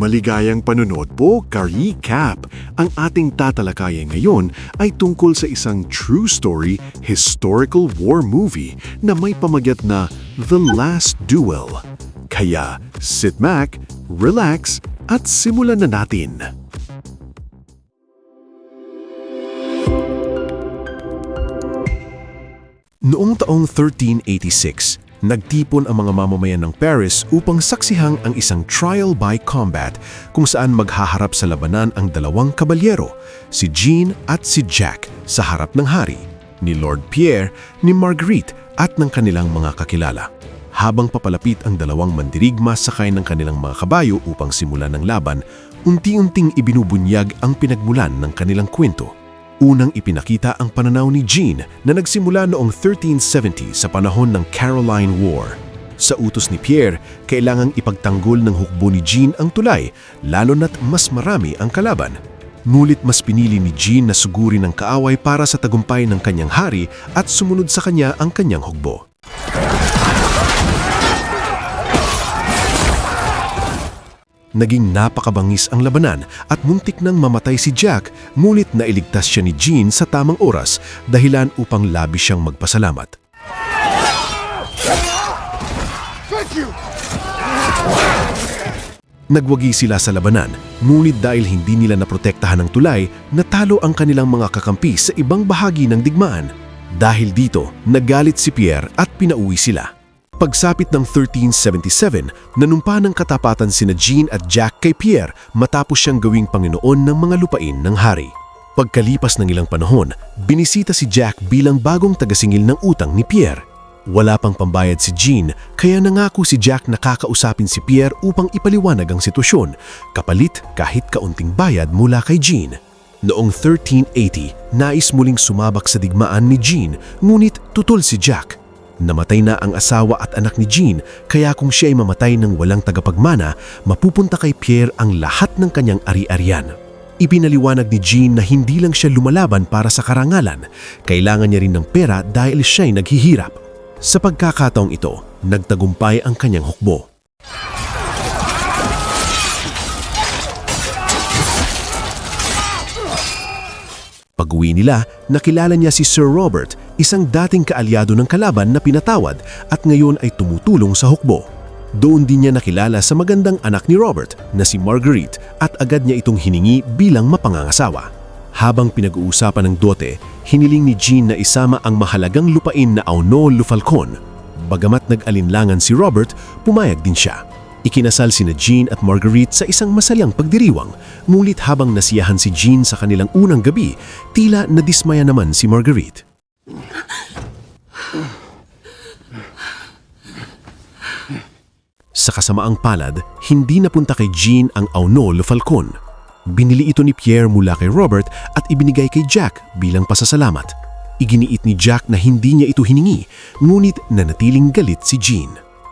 Maligayang panunod po, ka-recap! Ang ating tatalakayan ngayon ay tungkol sa isang true story historical war movie na may pamagat na The Last Duel. Kaya, sit back, relax, at simulan na natin! Noong taong 1386, nagtipon ang mga mamamayan ng Paris upang saksihang ang isang trial by combat kung saan maghaharap sa labanan ang dalawang kabalyero, si Jean at si Jack, sa harap ng hari, ni Lord Pierre, ni Marguerite at ng kanilang mga kakilala. Habang papalapit ang dalawang mandirigma sakay ng kanilang mga kabayo upang simulan ng laban, unti-unting ibinubunyag ang pinagmulan ng kanilang kwento. Unang ipinakita ang pananaw ni Jean na nagsimula noong 1370 sa panahon ng Caroline War. Sa utos ni Pierre, kailangang ipagtanggol ng hukbo ni Jean ang tulay, lalo na't mas marami ang kalaban. Ngunit mas pinili ni Jean na sugurin ang kaaway para sa tagumpay ng kanyang hari at sumunod sa kanya ang kanyang hukbo. Naging napakabangis ang labanan at muntik nang mamatay si Jack, ngunit nailigtas siya ni Jean sa tamang oras, dahilan upang labis siyang magpasalamat. Nagwagi sila sa labanan, ngunit dahil hindi nila naprotektahan ng tulay, natalo ang kanilang mga kakampi sa ibang bahagi ng digmaan. Dahil dito, nagalit si Pierre at pinauwi sila. Pagsapit ng 1377, nanumpa ng katapatan sina Jean at Jack kay Pierre matapos siyang gawing Panginoon ng mga lupain ng hari. Pagkalipas ng ilang panahon, binisita si Jack bilang bagong tagasingil ng utang ni Pierre. Wala pang pambayad si Jean, kaya nangako si Jack na kakausapin si Pierre upang ipaliwanag ang sitwasyon, kapalit kahit kaunting bayad mula kay Jean. Noong 1380, nais muling sumabak sa digmaan ni Jean, ngunit tutol si Jack. Namatay na ang asawa at anak ni Jean, kaya kung siya ay mamatay ng walang tagapagmana, mapupunta kay Pierre ang lahat ng kanyang ari-arian. Ipinaliwanag ni Jean na hindi lang siya lumalaban para sa karangalan, kailangan niya rin ng pera dahil siya ay naghihirap. Sa pagkakataong ito, nagtagumpay ang kanyang hukbo. Pag-uwi nila, nakilala niya si Sir Robert, isang dating kaalyado ng kalaban na pinatawad at ngayon ay tumutulong sa hukbo. Doon din niya nakilala sa magandang anak ni Robert na si Marguerite at agad niya itong hiningi bilang mapangangasawa. Habang pinag-uusapan ng dote, hiniling ni Jean na isama ang mahalagang lupain na Auneau-le-Falcon. Bagamat nag-alinlangan si Robert, pumayag din siya. Ikinasal sina Jean at Marguerite sa isang masalyang pagdiriwang, ngunit habang nasiyahan si Jean sa kanilang unang gabi, tila nadismaya naman si Marguerite. Sa kasamaang palad, hindi napunta kay Jean ang Auneau-le-Falcon. Binili ito ni Pierre mula kay Robert at ibinigay kay Jack bilang pasasalamat. Iginiit ni Jack na hindi niya ito hiningi, ngunit nanatiling galit si Jean.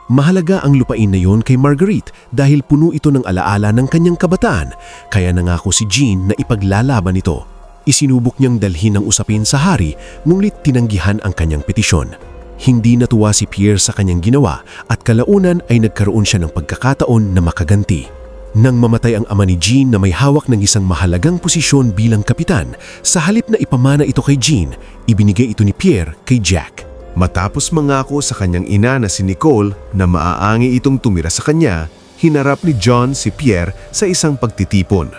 Mahalaga ang lupain na yon kay Marguerite dahil puno ito ng alaala ng kanyang kabataan, kaya nangako si Jean na ipaglalaban ito. Isinubok niyang dalhin ang usapin sa hari, ngunit tinanggihan ang kanyang petisyon. Hindi natuwa si Pierre sa kanyang ginawa at kalaunan ay nagkaroon siya ng pagkakataon na makaganti. Nang mamatay ang ama ni Jean na may hawak ng isang mahalagang posisyon bilang kapitan, sa halip na ipamana ito kay Jean, ibinigay ito ni Pierre kay Jack. Matapos mangako sa kanyang ina na si Nicole na maaangi itong tumira sa kanya, hinarap ni John si Pierre sa isang pagtitipon.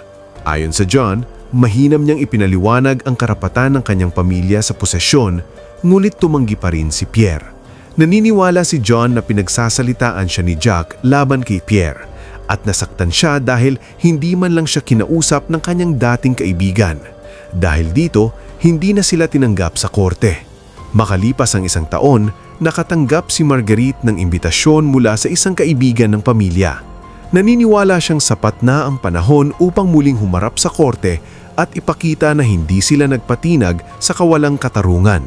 Ayon sa John, mahinam niyang ipinaliwanag ang karapatan ng kanyang pamilya sa posesyon, ngunit tumanggi pa rin si Pierre. Naniniwala si John na pinagsasalitaan siya ni Jack laban kay Pierre at nasaktan siya dahil hindi man lang siya kinausap ng kanyang dating kaibigan. Dahil dito, hindi na sila tinanggap sa korte. Makalipas ang isang taon, nakatanggap si Marguerite ng imbitasyon mula sa isang kaibigan ng pamilya. Naniniwala siyang sapat na ang panahon upang muling humarap sa korte at ipakita na hindi sila nagpatinag sa kawalang katarungan.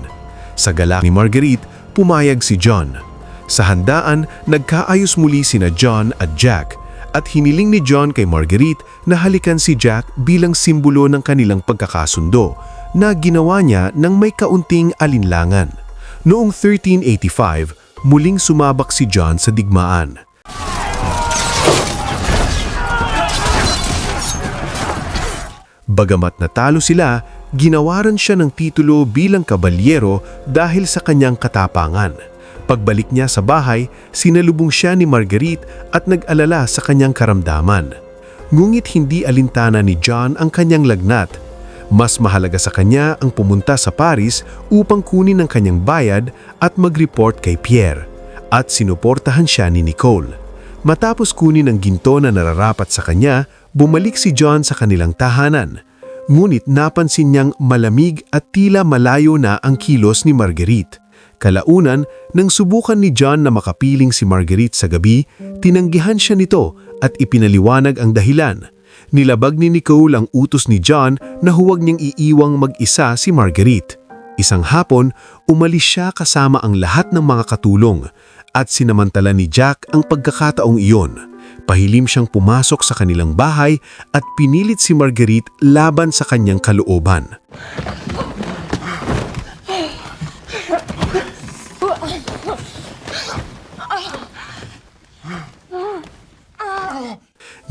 Sa gala ni Marguerite, pumayag si John. Sa handaan, nagkaayos muli sina John at Jack at hiniling ni John kay Marguerite na halikan si Jack bilang simbolo ng kanilang pagkakasundo, na ginawa niya ng may kaunting alinlangan. Noong 1385, muling sumabak si John sa digmaan. Bagamat natalo sila, ginawaran siya ng titulo bilang kabalyero dahil sa kanyang katapangan. Pagbalik niya sa bahay, sinalubong siya ni Marguerite at nag-alala sa kanyang karamdaman. Ngunit hindi alintana ni John ang kanyang lagnat. Mas mahalaga sa kanya ang pumunta sa Paris upang kunin ang kanyang bayad at mag-report kay Pierre. At sinuportahan siya ni Nicole. Matapos kunin ang ginto na nararapat sa kanya, bumalik si John sa kanilang tahanan. Ngunit napansin niyang malamig at tila malayo na ang kilos ni Marguerite. Kalaunan, nang subukan ni John na makapiling si Marguerite sa gabi, tinanggihan siya nito at ipinaliwanag ang dahilan. Nilabag ni Nicole ang utos ni John na huwag niyang iiwang mag-isa si Marguerite. Isang hapon, umalis siya kasama ang lahat ng mga katulong at sinamantala ni Jack ang pagkakataong iyon. Pahilim siyang pumasok sa kanilang bahay at pinilit si Marguerite laban sa kanyang kalooban.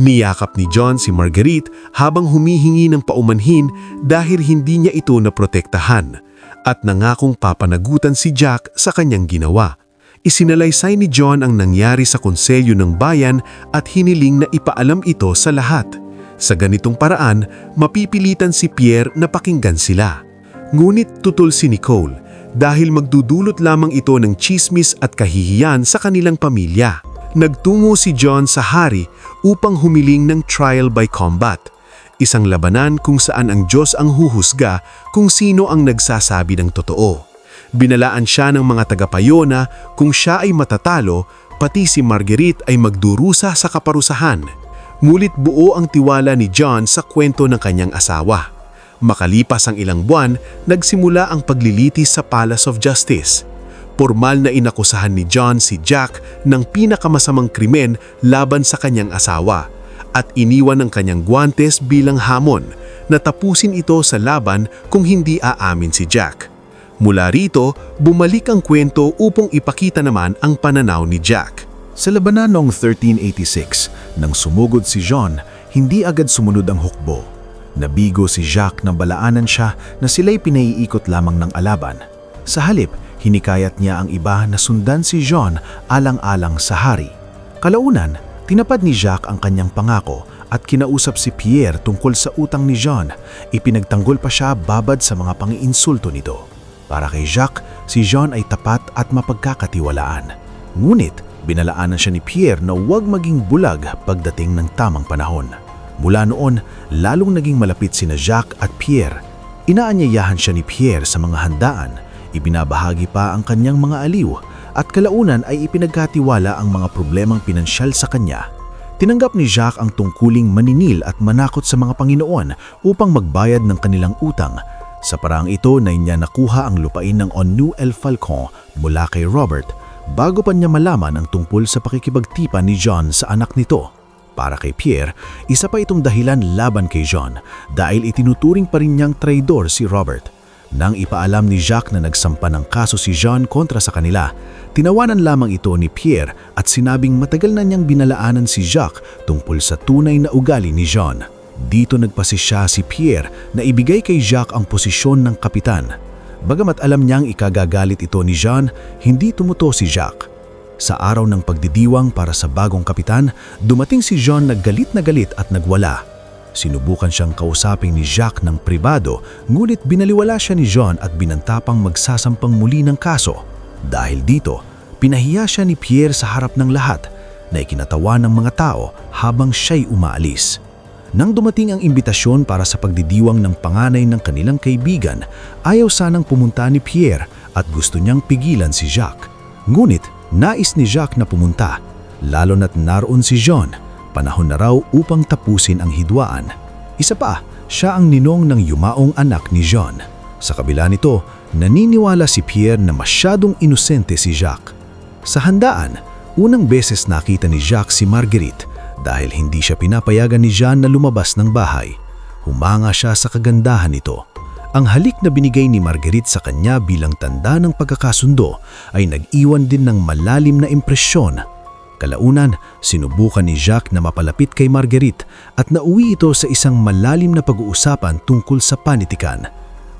Niyakap ni John si Marguerite habang humihingi ng paumanhin dahil hindi niya ito naprotektahan at nangakong papanagutan si Jack sa kanyang ginawa. Isinalaysay ni John ang nangyari sa konselyo ng bayan at hiniling na ipaalam ito sa lahat. Sa ganitong paraan, mapipilitan si Pierre na pakinggan sila. Ngunit tutol si Nicole dahil magdudulot lamang ito ng tsismis at kahihiyan sa kanilang pamilya. Nagtungo si John sa hari upang humiling ng trial by combat, isang labanan kung saan ang Diyos ang huhusga kung sino ang nagsasabi ng totoo. Binalaan siya ng mga tagapayo na kung siya ay matatalo, pati si Marguerite ay magdurusa sa kaparusahan. Ngunit buo ang tiwala ni John sa kwento ng kanyang asawa. Makalipas ang ilang buwan, nagsimula ang paglilitis sa Palace of Justice. Pormal na inakusahan ni John si Jack ng pinakamasamang krimen laban sa kanyang asawa at iniwan ang kanyang guwantes bilang hamon na tapusin ito sa laban kung hindi aamin si Jack. Mula rito, bumalik ang kwento upang ipakita naman ang pananaw ni Jack. Sa labanan noong 1386, nang sumugod si John, hindi agad sumunod ang hukbo. Nabigo si Jacques nang balaanan siya na sila'y pinaiikot lamang ng alaban. Sa halip, hinikayat niya ang iba na sundan si John alang-alang sa hari. Kalaunan, tinapad ni Jacques ang kanyang pangako at kinausap si Pierre tungkol sa utang ni John. Ipinagtanggol pa siya babad sa mga pangiinsulto nito. Para kay Jacques, si John ay tapat at mapagkakatiwalaan. Ngunit, binalaanan siya ni Pierre na huwag maging bulag pagdating ng tamang panahon. Mula noon, lalong naging malapit sina Jacques at Pierre. Inaanyayahan siya ni Pierre sa mga handaan, ibinabahagi pa ang kanyang mga aliw, at kalaunan ay ipinagkatiwala ang mga problemang pinansyal sa kanya. Tinanggap ni Jacques ang tungkuling maninil at manakot sa mga Panginoon upang magbayad ng kanilang utang. Sa paraang ito na niya nakuha ang lupain ng Aulnoy-le-Falcon mula kay Robert bago pa niya malaman ang tungkol sa pakikibagtipan ni John sa anak nito. Para kay Pierre, isa pa itong dahilan laban kay John dahil itinuturing pa rin niyang traidor si Robert. Nang ipaalam ni Jacques na nagsampa ng kaso si John kontra sa kanila, tinawanan lamang ito ni Pierre at sinabing matagal na niyang binalaanan si Jacques tungkol sa tunay na ugali ni John. Dito nagpasisya si Pierre na ibigay kay Jacques ang posisyon ng kapitan. Bagamat alam niyang ikagagalit ito ni John, hindi tumuto si Jacques. Sa araw ng pagdidiwang para sa bagong kapitan, dumating si John na galit at nagwala. Sinubukan siyang kausapin ni Jacques ng pribado, ngunit binaliwala siya ni John at binantapang magsasampang muli ng kaso. Dahil dito, pinahiya siya ni Pierre sa harap ng lahat na ikinatawa ng mga tao habang siya'y umaalis. Nang dumating ang imbitasyon para sa pagdidiwang ng panganay ng kanilang kaibigan, ayaw sanang pumunta ni Pierre at gusto niyang pigilan si Jacques. Ngunit nais ni Jacques na pumunta, lalo na't naroon si John. Panahon na raw upang tapusin ang hidwaan. Isa pa, siya ang ninong ng yumaong anak ni John. Sa kabila nito, naniniwala si Pierre na masyadong inosente si Jacques. Sa handaan, unang beses nakita ni Jacques si Marguerite dahil hindi siya pinapayagan ni John na lumabas ng bahay. Humanga siya sa kagandahan nito. Ang halik na binigay ni Marguerite sa kanya bilang tanda ng pagkakasundo ay nag-iwan din ng malalim na impresyon. Kalaunan, sinubukan ni Jacques na mapalapit kay Marguerite at nauwi ito sa isang malalim na pag-uusapan tungkol sa panitikan.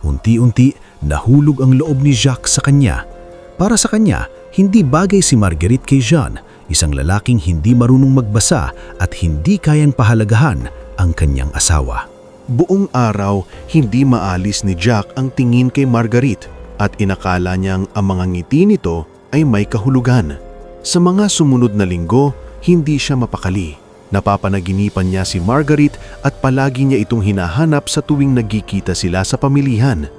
Unti-unti, nahulog ang loob ni Jacques sa kanya. Para sa kanya, hindi bagay si Marguerite kay Jean, isang lalaking hindi marunong magbasa at hindi kayang pahalagahan ang kanyang asawa. Buong araw, hindi maalis ni Jack ang tingin kay Marguerite at inakala niyang ang mga ngiti nito ay may kahulugan. Sa mga sumunod na linggo, hindi siya mapakali. Napapanaginipan niya si Marguerite at palagi niya itong hinahanap sa tuwing nagkikita sila sa pamilihan.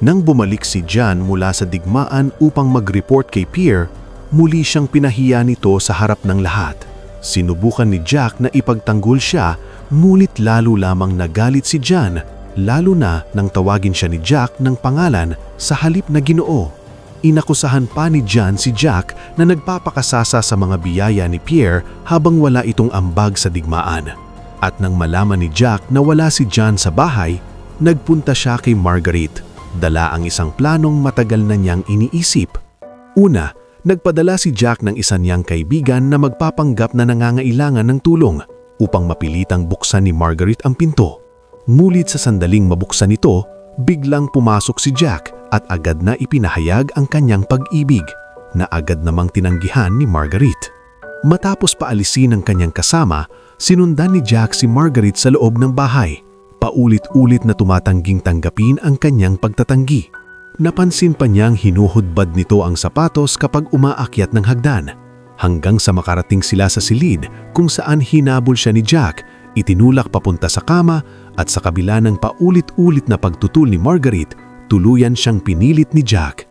Nang bumalik si John mula sa digmaan upang mag-report kay Pierre, muli siyang pinahiya nito sa harap ng lahat. Sinubukan ni Jack na ipagtanggol siya, ngunit lalo lamang nagalit si John, lalo na nang tawagin siya ni Jack ng pangalan sa halip na Ginoo. Inakusahan pa ni John si Jack na nagpapakasasa sa mga biyaya ni Pierre habang wala itong ambag sa digmaan. At nang malaman ni Jack na wala si John sa bahay, nagpunta siya kay Marguerite. Dala ang isang planong matagal na niyang iniisip. Una, nagpadala si Jack ng isa niyang kaibigan na magpapanggap na nangangailangan ng tulong upang mapilitang buksan ni Marguerite ang pinto. Ngunit sa sandaling mabuksan ito, biglang pumasok si Jack at agad na ipinahayag ang kanyang pag-ibig na agad namang tinanggihan ni Marguerite. Matapos paalisin ang kanyang kasama, sinundan ni Jack si Marguerite sa loob ng bahay. Paulit-ulit na tumatangging tanggapin ang kanyang pagtatanggi. Napansin pa niyang hinuhudbad nito ang sapatos kapag umaakyat ng hagdan. Hanggang sa makarating sila sa silid kung saan hinabol siya ni Jack, itinulak papunta sa kama at sa kabila ng paulit-ulit na pagtutul ni Marguerite, tuluyan siyang pinilit ni Jack.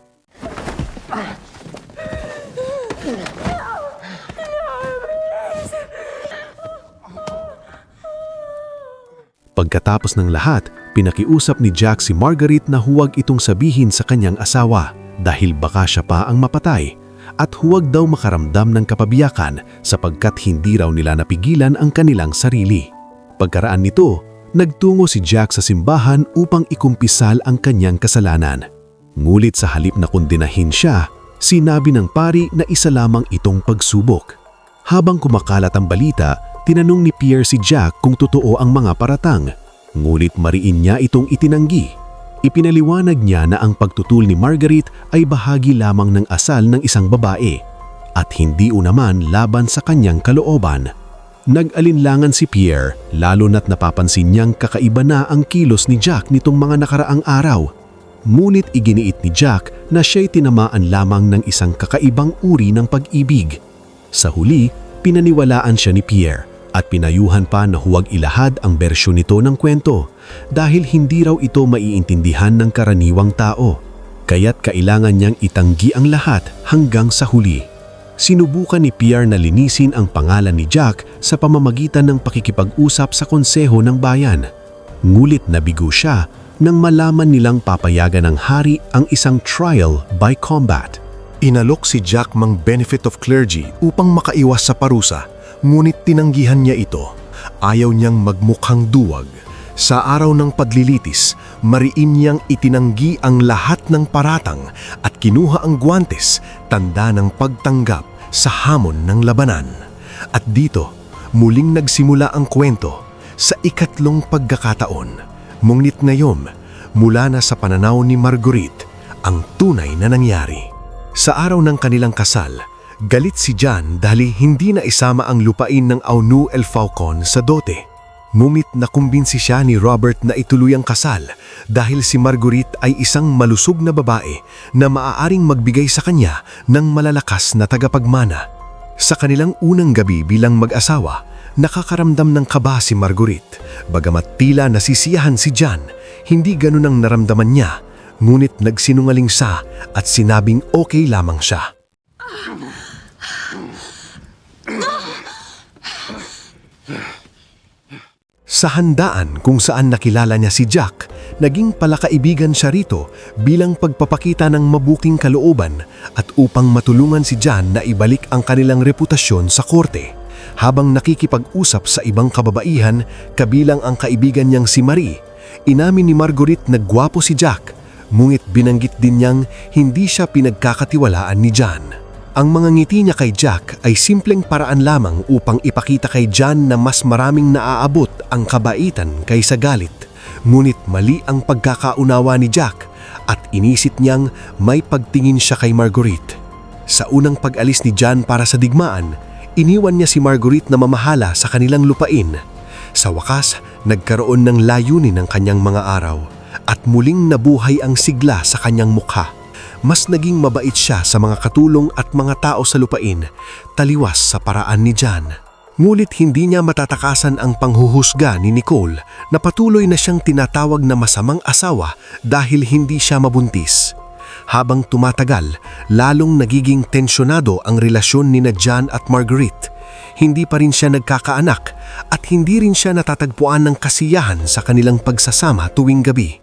Pagkatapos ng lahat, pinakiusap ni Jack si Marguerite na huwag itong sabihin sa kanyang asawa dahil baka siya pa ang mapatay at huwag daw makaramdam ng kapabiyakan sapagkat hindi raw nila napigilan ang kanilang sarili. Pagkaraan nito, nagtungo si Jack sa simbahan upang ikumpisal ang kanyang kasalanan. Ngulit sa halip na kondinahin siya, sinabi ng pari na isa lamang itong pagsubok. Habang kumakalat ang balita, tinanong ni Pierre si Jack kung totoo ang mga paratang. Ngunit mariin niya itong itinanggi. Ipinaliwanag niya na ang pagtutul ni Marguerite ay bahagi lamang ng asal ng isang babae at hindi unaman laban sa kanyang kalooban. Nag-alinlangan si Pierre, lalo na't napapansin niyang kakaiba na ang kilos ni Jack nitong mga nakaraang araw. Ngunit iginiit ni Jack na siya'y tinamaan lamang ng isang kakaibang uri ng pag-ibig. Sa huli, pinaniwalaan siya ni Pierre at pinayuhan pa na huwag ilahad ang bersyon nito ng kwento dahil hindi raw ito maiintindihan ng karaniwang tao. Kaya't kailangan niyang itanggi ang lahat hanggang sa huli. Sinubukan ni Pierre na linisin ang pangalan ni Jack sa pamamagitan ng pakikipag-usap sa konseho ng bayan. Ngulit nabigo siya nang malaman nilang papayagan ng hari ang isang trial by combat. Inalok si Jack mang benefit of clergy upang makaiwas sa parusa, ngunit tinanggihan niya ito. Ayaw niyang magmukhang duwag. Sa araw ng paglilitis, mariin niyang itinanggi ang lahat ng paratang at kinuha ang guwantes, tanda ng pagtanggap sa hamon ng labanan. At dito, muling nagsimula ang kwento sa ikatlong pagkakataon. Ngunit ngayon, mula na sa pananaw ni Marguerite, ang tunay na nangyari. Sa araw ng kanilang kasal, galit si John dahil hindi na isama ang lupain ng Aunu El Faucon sa dote. Ngunit nakumbinsi siya ni Robert na ituloy ang kasal dahil si Marguerite ay isang malusog na babae na maaaring magbigay sa kanya ng malalakas na tagapagmana. Sa kanilang unang gabi bilang mag-asawa, nakakaramdam ng kaba si Marguerite. Bagamat tila nasisiyahan si John, hindi ganun ang naramdaman niya, ngunit nagsinungaling siya at sinabing okay lamang siya. Sa handaan kung saan nakilala niya si Jack, naging palakaibigan siya rito bilang pagpapakita ng mabuting kalooban at upang matulungan si John na ibalik ang kanilang reputasyon sa korte. Habang nakikipag-usap sa ibang kababaihan, kabilang ang kaibigan niyang si Marie, inamin ni Marguerite na gwapo si Jack, ngunit binanggit din niyang hindi siya pinagkakatiwalaan ni John. Ang mga ngiti niya kay Jack ay simpleng paraan lamang upang ipakita kay John na mas maraming naaabot ang kabaitan kaysa galit. Ngunit mali ang pagkakaunawa ni Jack at inisip niyang may pagtingin siya kay Marguerite. Sa unang pag-alis ni John para sa digmaan, iniwan niya si Marguerite na mamahala sa kanilang lupain. Sa wakas, nagkaroon ng layunin ang kanyang mga araw at muling nabuhay ang sigla sa kanyang mukha. Mas naging mabait siya sa mga katulong at mga tao sa lupain, taliwas sa paraan ni John. Ngunit hindi niya matatakasan ang panghuhusga ni Nicole na patuloy na siyang tinatawag na masamang asawa dahil hindi siya mabuntis. Habang tumatagal, lalong nagiging tensyonado ang relasyon ni John at Marguerite. Hindi pa rin siya nagkakaanak at hindi rin siya natatagpuan ng kasiyahan sa kanilang pagsasama tuwing gabi.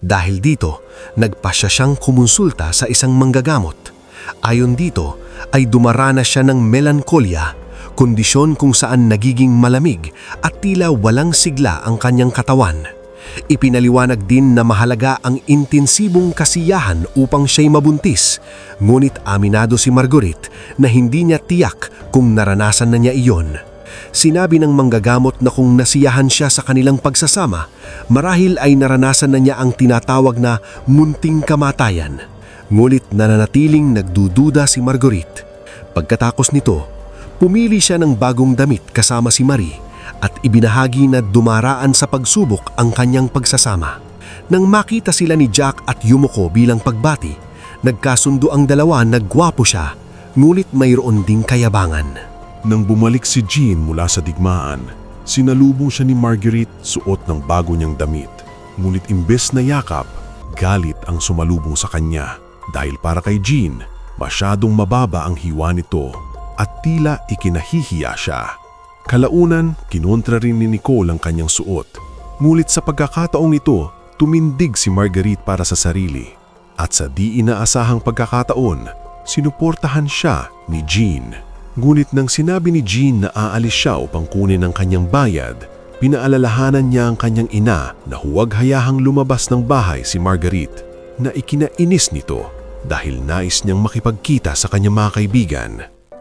Dahil dito, nagpasya siyang kumonsulta sa isang manggagamot. Ayon dito, ay dumarana siya ng melankolya, kondisyon kung saan nagiging malamig at tila walang sigla ang kanyang katawan. Ipinaliwanag din na mahalaga ang intensibong kasiyahan upang siya'y mabuntis, ngunit aminado si Marguerite na hindi niya tiyak kung naranasan na niya iyon. Sinabi ng manggagamot na kung nasiyahan siya sa kanilang pagsasama, marahil ay naranasan na niya ang tinatawag na munting kamatayan. Ngunit nananatiling nagdududa si Marguerite. Pagkatapos nito, pumili siya ng bagong damit kasama si Marie at ibinahagi na dumaraan sa pagsubok ang kanyang pagsasama. Nang makita sila ni Jack at Yumiko bilang pagbati, nagkasundo ang dalawa na gwapo siya, ngunit mayroon ding kayabangan. Nang bumalik si Jean mula sa digmaan, sinalubong siya ni Marguerite suot ng bago niyang damit. Ngunit imbes na yakap, galit ang sumalubong sa kanya dahil para kay Jean, masyadong mababa ang hiwa nito at tila ikinahihiya siya. Kalaunan, kinontra rin ni Nicole ang kanyang suot. Ngunit sa pagkakataong ito, tumindig si Marguerite para sa sarili. At sa di inaasahang pagkakataon, sinuportahan siya ni Jean. Ngunit nang sinabi ni Jean na aalis siya upang kunin ang kanyang bayad, pinaalalahanan niya ang kanyang ina na huwag hayahang lumabas ng bahay si Marguerite, na ikinainis nito dahil nais niyang makipagkita sa kanyang mga kaibigan.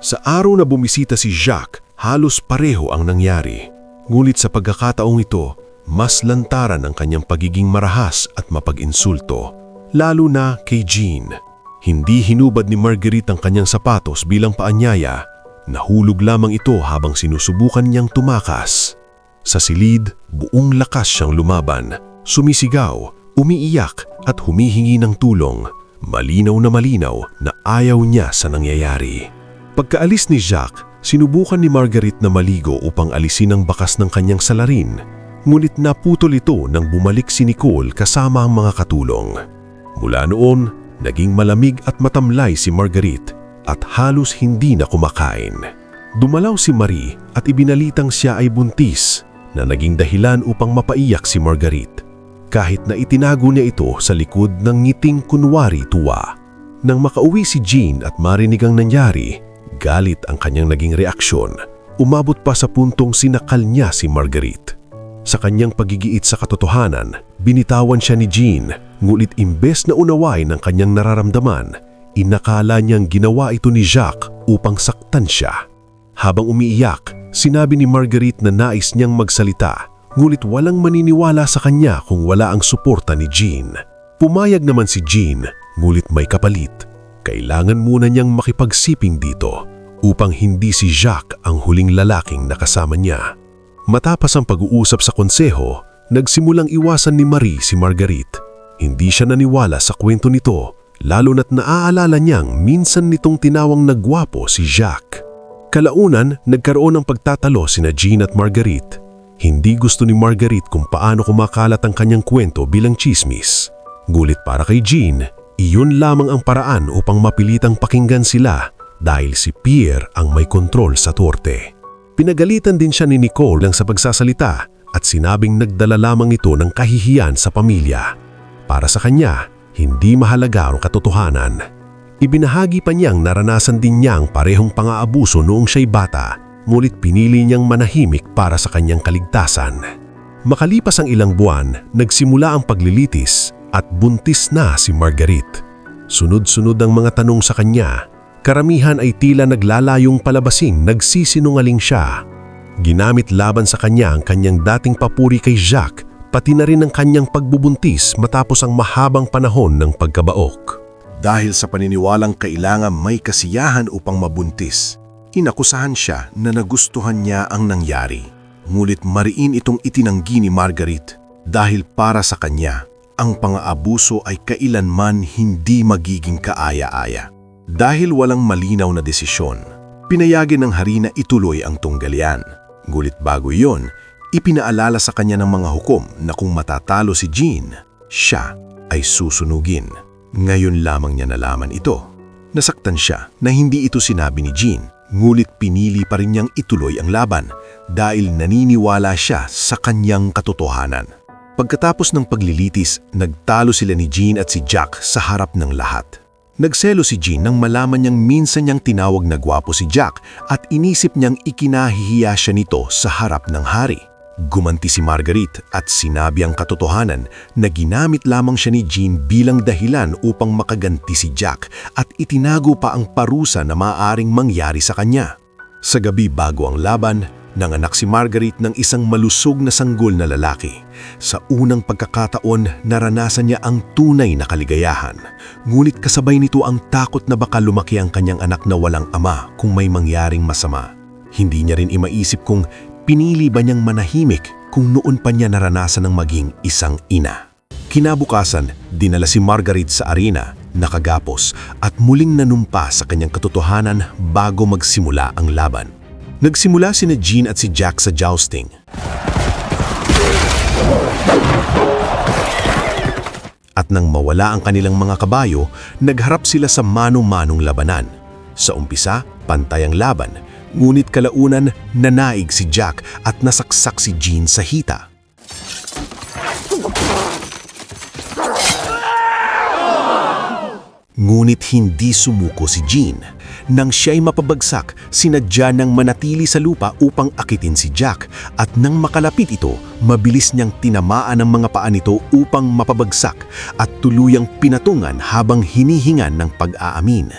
Sa araw na bumisita si Jacques, halos pareho ang nangyari. Ngunit sa pagkakataong ito, mas lantaran ang kanyang pagiging marahas at mapag-insulto, lalo na kay Jean. Hindi hinubad ni Marguerite ang kanyang sapatos bilang paanyaya. Nahulog lamang ito habang sinusubukan niyang tumakas. Sa silid, buong lakas siyang lumaban, sumisigaw, umiiyak at humihingi ng tulong. Malinaw na ayaw niya sa nangyayari. Pagkaalis ni Jacques, sinubukan ni Marguerite na maligo upang alisin ang bakas ng kanyang salarin. Ngunit naputol ito nang bumalik si Nicole kasama ang mga katulong. Mula noon, naging malamig at matamlay si Marguerite at halos hindi na kumakain. Dumalaw si Marie at ibinalitang siya ay buntis na naging dahilan upang mapaiyak si Marguerite. Kahit na itinago niya ito sa likod ng ngiting kunwari tuwa. Nang makauwi si Jean at marinig ang nangyari, galit ang kanyang naging reaksyon. Umabot pa sa puntong sinakal niya si Marguerite. Sa kanyang pagigiit sa katotohanan, binitawan siya ni Jean, ngunit imbes na unawain ang kanyang nararamdaman, inakala niyang ginawa ito ni Jacques upang saktan siya. Habang umiiyak, sinabi ni Marguerite na nais niyang magsalita, ngunit walang maniniwala sa kanya kung wala ang suporta ni Jean. Pumayag naman si Jean, ngunit may kapalit. Kailangan muna niyang makipagsiping dito upang hindi si Jacques ang huling lalaking nakasama niya. Matapos ang pag-uusap sa konseho, nagsimulang iwasan ni Marie si Marguerite. Hindi siya naniwala sa kwento nito, lalo na't naaalala niyang minsan nitong tinawang na gwapo si Jacques. Kalaunan, nagkaroon ng pagtatalo sina Jean at Marguerite. Hindi gusto ni Marguerite kung paano kumakalat ang kanyang kwento bilang chismis. Ngulit para kay Jean, iyon lamang ang paraan upang mapilitang pakinggan sila dahil si Pierre ang may kontrol sa torte. Pinagalitan din siya ni Nicole lang sa pagsasalita at sinabing nagdala lamang ito ng kahihiyan sa pamilya. Para sa kanya, hindi mahalaga ang katotohanan. Ibinahagi pa niyang naranasan din niya ang parehong pang-aabuso noong siya'y bata, ngunit pinili niyang manahimik para sa kanyang kaligtasan. Makalipas ang ilang buwan, nagsimula ang paglilitis At buntis na si Marguerite. Sunod-sunod ang mga tanong sa kanya. Karamihan ay tila naglalayong palabasing nagsisinungaling siya. Ginamit laban sa kanya ang kanyang dating papuri kay Jacques, pati na rin ang kanyang pagbubuntis matapos ang mahabang panahon ng pagkabaok. Dahil sa paniniwalang kailangan may kasiyahan upang mabuntis, inakusahan siya na nagustuhan niya ang nangyari. Ngunit mariin itong itinanggi ni Marguerite dahil para sa kanya, ang pang-aabuso ay kailanman hindi magiging kaaya-aya. Dahil walang malinaw na desisyon, pinayagin ng hari na ituloy ang tunggalian. Ngunit bago iyon, ipinaalala sa kanya ng mga hukom na kung matatalo si Jean, siya ay susunugin. Ngayon lamang niya nalaman ito. Nasaktan siya na hindi ito sinabi ni Jean, ngunit pinili pa rin niyang ituloy ang laban dahil naniniwala siya sa kanyang katotohanan. Pagkatapos ng paglilitis, nagtalo sila ni Jean at si Jacques sa harap ng lahat. Nagselo si Jean nang malaman niyang minsan niyang tinawag na gwapo si Jacques at inisip niyang ikinahihiya siya nito sa harap ng hari. Gumanti si Marguerite at sinabi ang katotohanan na ginamit lamang siya ni Jean bilang dahilan upang makaganti si Jacques at itinago pa ang parusa na maaaring mangyari sa kanya. Sa gabi bago ang laban, nanganak si Marguerite ng isang malusog na sanggol na lalaki. Sa unang pagkakataon, naranasan niya ang tunay na kaligayahan. Ngunit kasabay nito ang takot na baka lumaki ang kanyang anak na walang ama kung may mangyaring masama. Hindi niya rin imaisip kung pinili ba niyang manahimik kung noon pa niya naranasan ng maging isang ina. Kinabukasan, dinala si Marguerite sa arena, nakagapos at muling nanumpa sa kanyang katotohanan bago magsimula ang laban. Nagsimula sina Jean at si Jacques sa jousting. At nang mawala ang kanilang mga kabayo, nagharap sila sa mano-manong labanan. Sa umpisa, pantay ang laban, ngunit kalaunan nanaig si Jacques at nasaksak si Jean sa hita. Ngunit hindi sumuko si Jean. Nang siya'y mapabagsak, sinadya niyang manatili sa lupa upang akitin si Jacques at nang makalapit ito, mabilis niyang tinamaan ang mga paa nito upang mapabagsak at tuluyang pinatungan habang hinihingan ng pag-aamin.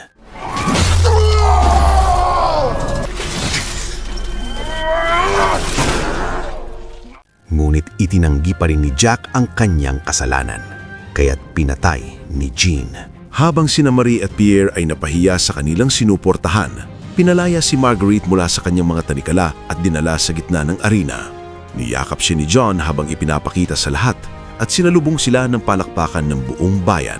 Ngunit itinanggi pa rin ni Jacques ang kanyang kasalanan, kaya't pinatay ni Jean. Habang sina Marie at Pierre ay napahiya sa kanilang sinuportahan, pinalaya si Marguerite mula sa kanyang mga tanikala at dinala sa gitna ng arena. Niyakap siya ni John habang ipinapakita sa lahat at sinalubong sila ng palakpakan ng buong bayan.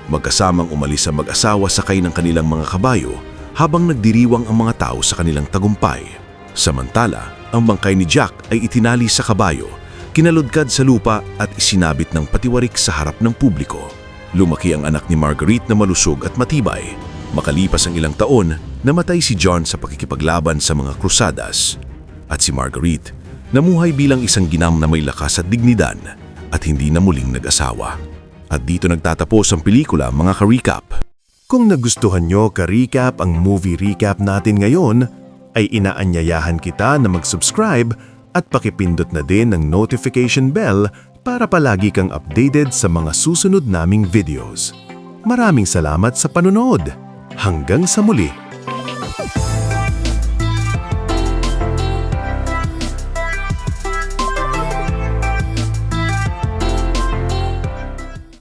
Magkasamang umalis ang mag-asawa sakay ng kanilang mga kabayo habang nagdiriwang ang mga tao sa kanilang tagumpay. Samantala, ang bangkay ni Jack ay itinali sa kabayo, kinaludkad sa lupa at isinabit ng patiwarik sa harap ng publiko. Lumaki ang anak ni Marguerite na malusog at matibay. Makalipas ang ilang taon, namatay si John sa pakikipaglaban sa mga krusadas. At si Marguerite, namuhay bilang isang ginang na may lakas at dignidad at hindi na muling nag-asawa. At dito nagtatapos ang pelikula, mga ka-recap. Kung nagustuhan nyo ka-recap ang movie recap natin ngayon, ay inaanyayahan kita na mag-subscribe at pakipindot na din ang notification bell para palagi kang updated sa mga susunod naming videos. Maraming salamat sa panonood. Hanggang sa muli!